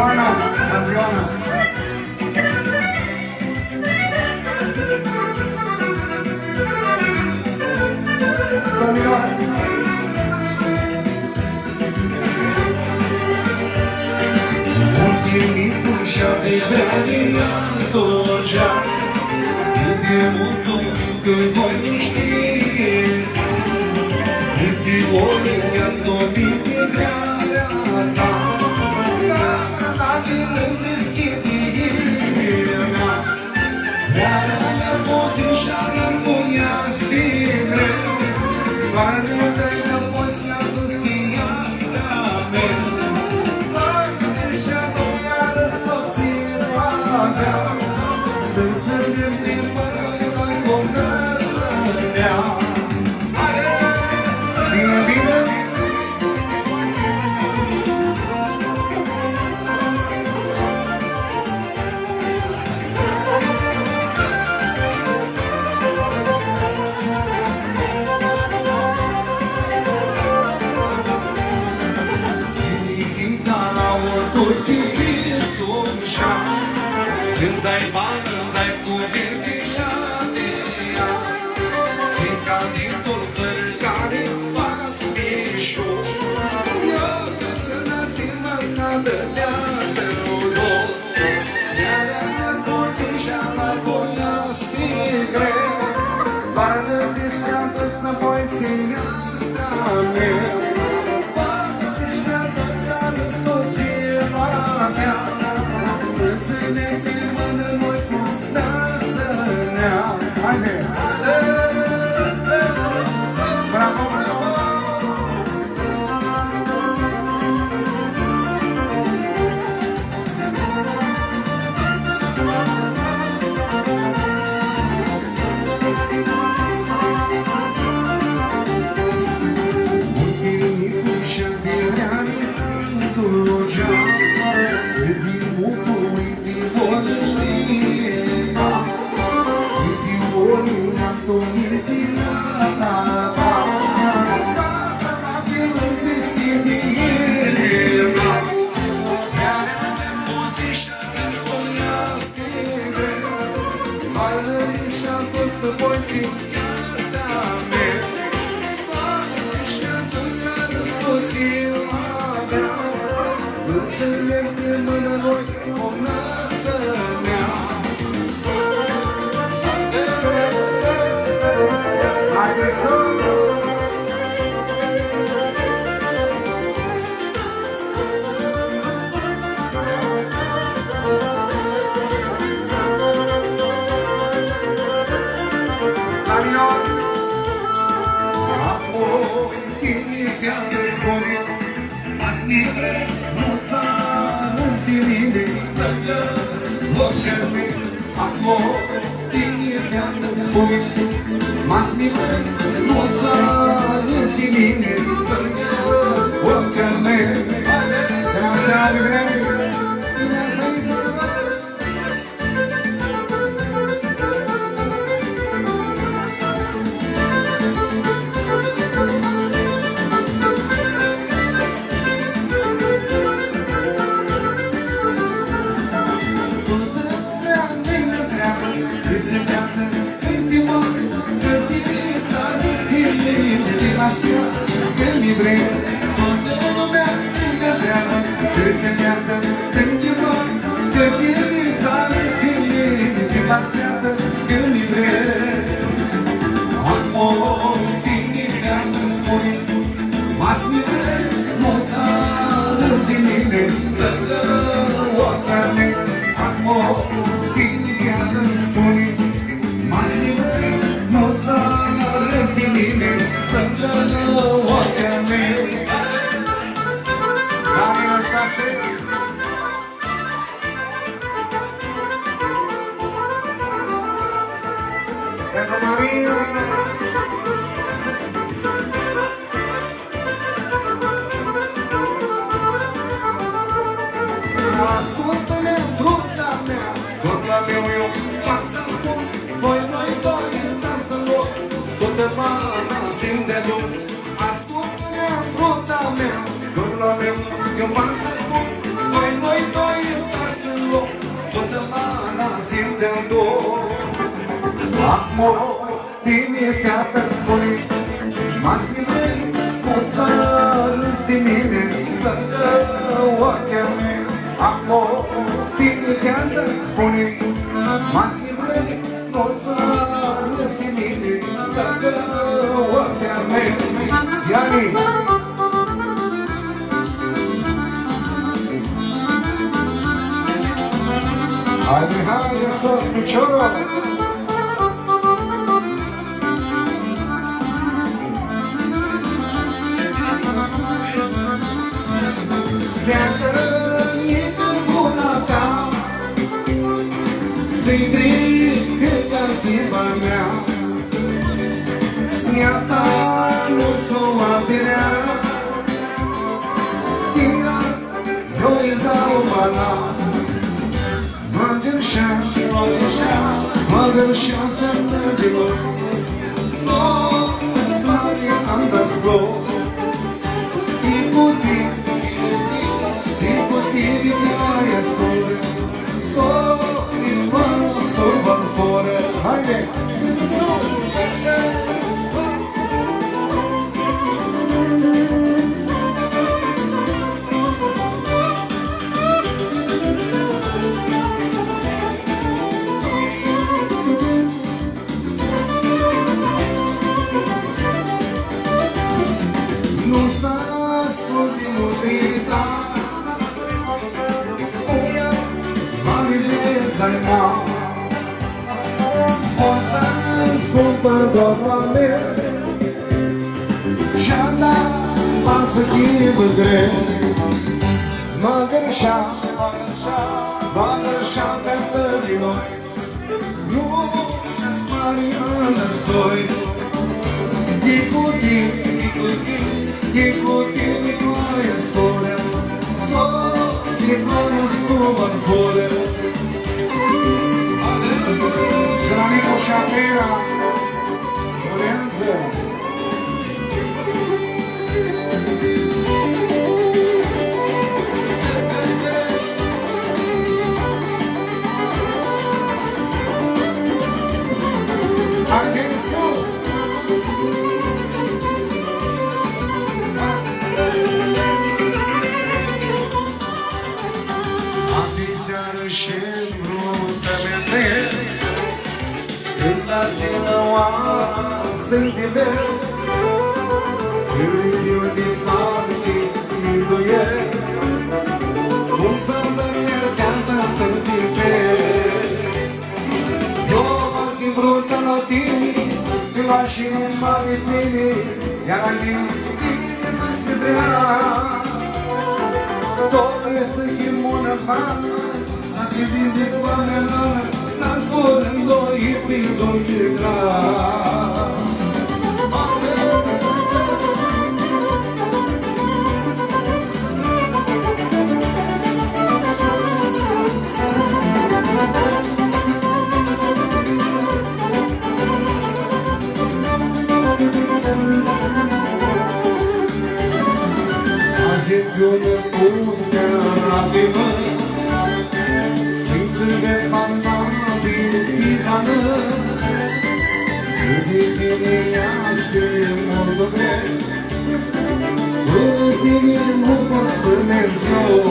Campioană, campioană. Să minor. Ultimitul și-a de vremea întorgea, de multul că voi nu știe, de ori i-am dobit de vrearea ta, dacă îți deschide inimea, vrearea mea foțișa-mea punia stigre, Doamne, dă-i înapoi s-a dus asta mea, Să-ți-mi din mâini bună-ți dea. Bine, bine! Gitara o ție sunșa, când ai bani, îmi dai cuvinte de ea, din canditul fără care faci mișor, eu țină-ți-mă scadă de-a-tău dor, iar-a mea foțișa-mă punia stigre, Bată-te sfeată-ți înapoi ție asta mea, Bată-te sfeată-ți arăstoție-la mea, Stățâne pe mână noi cu dață-nea. Haide! Bravo, bravo! Mulțumim și-a de reani întorgea, din mutul uite vor știa, uite ori i-am tomit viața ta, dacă îți deschide inima, vrearea mea foțișa-mea punia stigre, Vală-mi-și-a toți stăpoiții asta mea, Vală-mi-și-a toți arăstoții-la mea, Stățâne de mână noi o nață mea. Haide sus! La minor! Apoi tine te-am descoperit, azi mi vremuța îți divine, lângă ochii mei. Acum tine te-am descoperit, azi mi vremuța îți divine, lângă ochii mei. Te-am steat de vreme. Se pleacă în timor, că tineța răstimă intimația, că mi vrei, toată lumea încă treabă, că se pleacă în timor, că tineța răstimă intimația, că mi vrei. Acum tine te-am spune, mas mi vrei, moța râs din mine, lângă oaca mea. Acum tine te-am spune, mas mi vrei, moța râs din mine, lângă oaca mea. Doamne, Năstase! Pentru Maria! Ascultă-ne, fruta mea, tot la meu eu v-ați spun, voi noi doi în loc, toată mana simt de loc. Ascultă-ne, fruta mea, tot la meu eu v-ați spun, voi noi doi nevastă în loc, toată mana zi de-a două. Acum, bine te-a spune, masii mei, mulți râs de mine, lângă ochea mea. Acum, bine te-a spune, masii mei, mulți râs de mine, lângă ochea mea. Iani! Haide sos, piciorul! Te-a rănit în gura ta, zi-i frică ca simba mea, mea ta nu s-o apirea, tia, eu-i dau bana. Mă gârșeam femeilor, nu-ți pare andați gol. Tiputi, di mia scuole, soli quando sto van fuori. Haide! Nu-ți ascult inutrita, uia, mă iubesc, dar n-am. O-ți scumpă doamna mea, și-a dat față chibă greu. Mă gârșeam pe noi, nu-ți pare război. Tiputi di moje skole, soli quando sto van fuori. Granico Șapera, Florență. Atențioși! Și-n brutamente, când la zină oasă-i de bel, când eu de parte minduiel, cum să băneteată să-mi diferi. Eu m-ați îmbrută la tine, când la și-n mare tine, iar la tine m-ați vrea. Tot este chimună fană, se vinde cu amenală, n-am zbor în doi prin dolce drag. Azi e bună puntea rapimă, de fața din tirană, de tine nească e mult greu, fără tine nu pot spune-ți eu.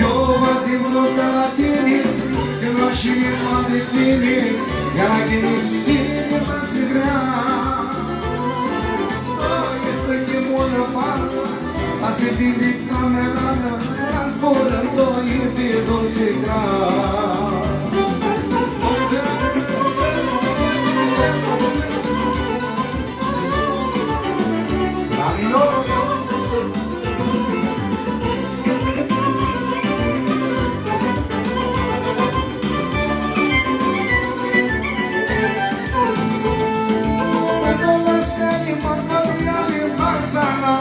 Eu v-ați îmbrută la tine, când l-aș inima de tine, iar la tine m-ați fi vrea. Este chemună fană, a se vinde camerală, zborăm doi pe dolce grad. Danilo! Pentru ăsta din Mongolia din Pasala,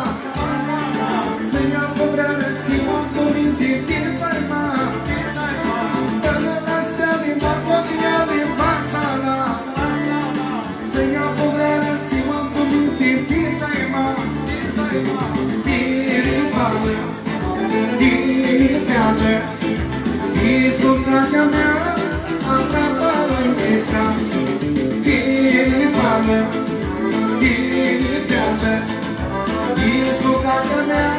se mi-a păbră țimă cu minte din Taima. Iisucratea mea, aproape închisă, inima mea, inima mea. Iisucratea mea,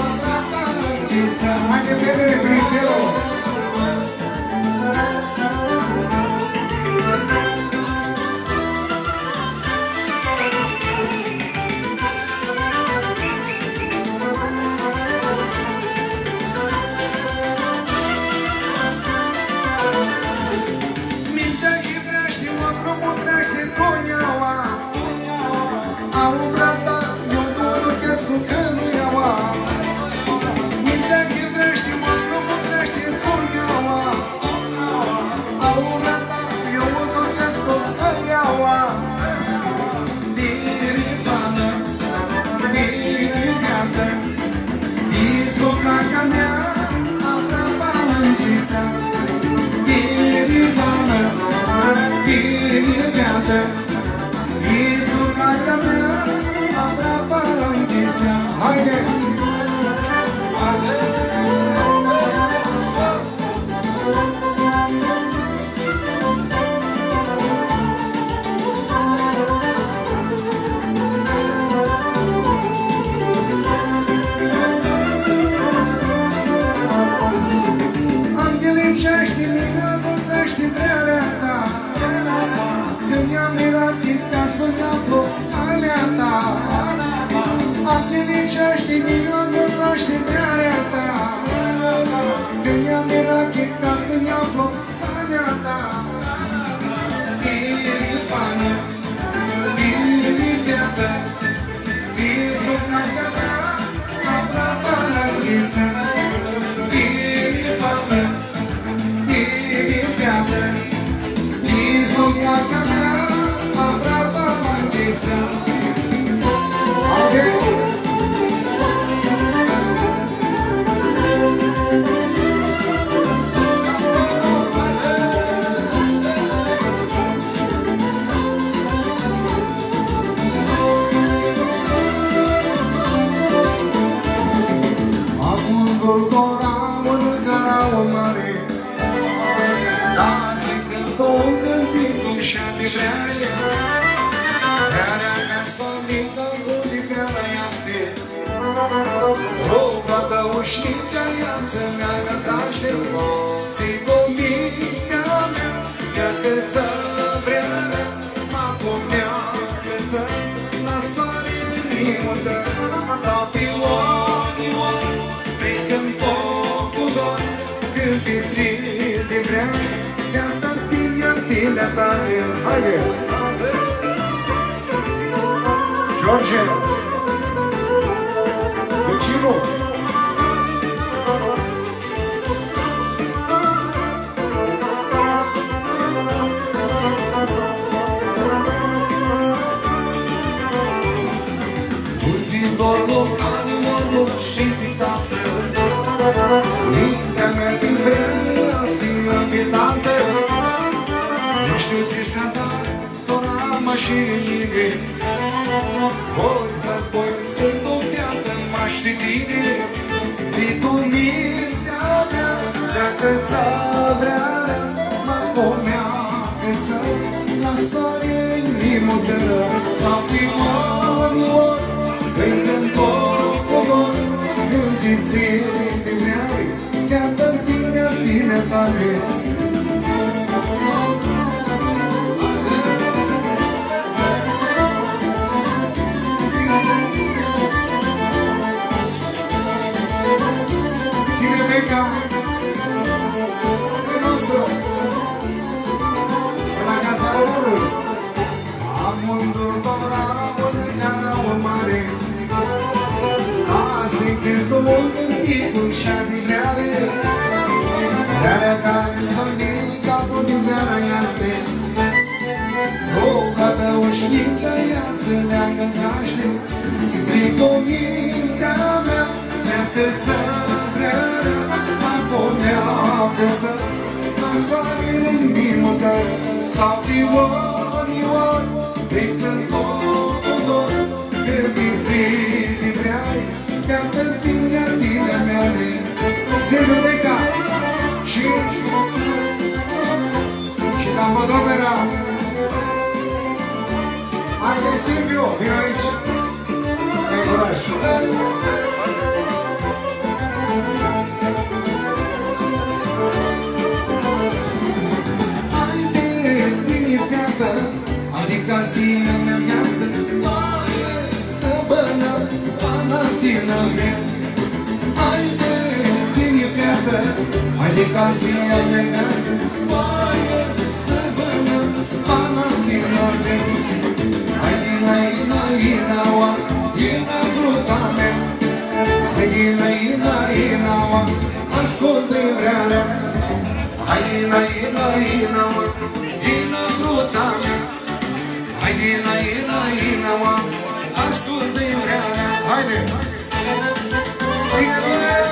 aproape închisă. Haide, vedere, Cristelu! Iisucratea mea, aproape închisă, inima mea, inima mea. Iisucratea mea, aproape închisă. Haide! Să-mi aflu alea ta, Angelicești mine, mulțești vrearea ta. Când i-am mirat ca să-mi aflu alea ta. Irifană, irifiată, Iisucratea mea, aproape închisă. Irifană, irifiată, Iisucratea mea, aproape închisă. Okay. Ușnița ea să meargă zaște, ții lumina mea, ia-că ți-a vrea, acum meargă să la soare rimudă, stau pe oameni, prind-n focul dor, când te ții de vrea, ia-ta tine tale. Haide! George! Vecinul! Mintea mea din vremea stilă invitată, nu știu ți s-a dat tora mașinii. Voi să-ți voi scântopeată m-aș de tine, ții tu mintea mea, dacă ți-a vrea, mă pomeacă-ți la soare limudă, sau pe ori, când-n focul gândiți de vreari, chiar-tă tine tale. Cinemeca e nostru, la casa orului, amândul doravul canalul mare, azi când omul gândicul și-a din vreare, vrearea care s-o mica tot din vreara iaste, rogată ușnică ea-ți leagă zaște, zic o mintea mea, neacă-ți vrea, acum neacă-ți la soare limudă, stau de ori, prind-n focul dor, când-i din vreare, chiar-tă tine meale. Se rubeca și Domnera! Haide, Silviu, vino aici! Ai curaj! Haide, tine fiată, adică zilă mea neastă, oaie, stăpână, pana-țină mea. Haide, tine fiată, adică zilă mea neastă, oaie, stăpână, pana-țină mea. Haide, ina, ina, oa, ina, gruta mea. Haide, ina, oa, ascultă vrearea. Haide, ina, oa, ina, gruta mea. Haide, ina, oa, ascultă vrearea. Haide! Bine, bine!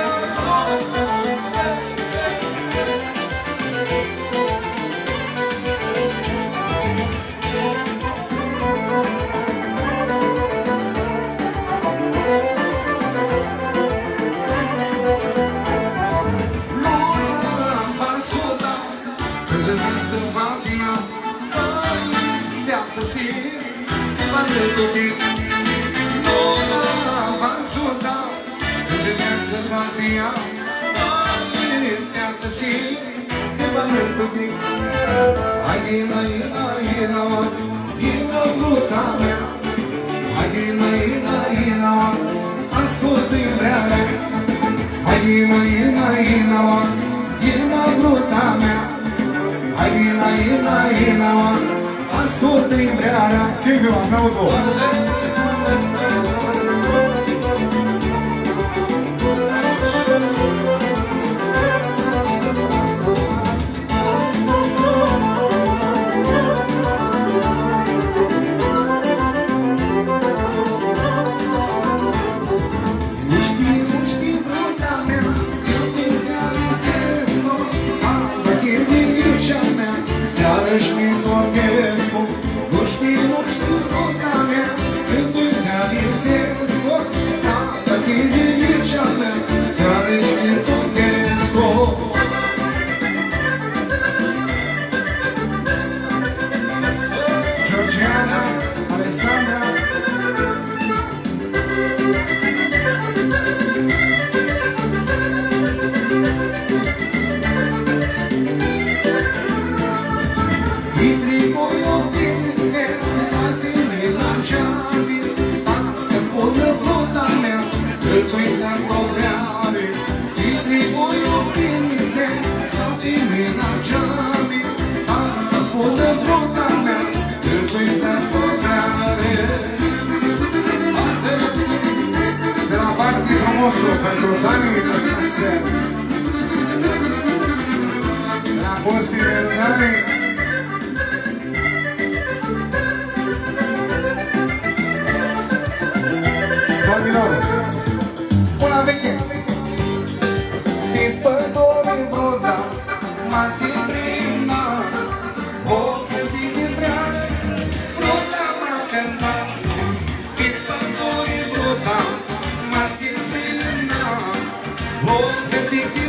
Ascoltă-i vrearea, Silviu, aplaudo! Pentru Dani Năstase la postile Dani Soninor una veche din pădure broda m-a simprina o cântire vreare broda m-a cântat din pădure broda m-a simprina oh, que te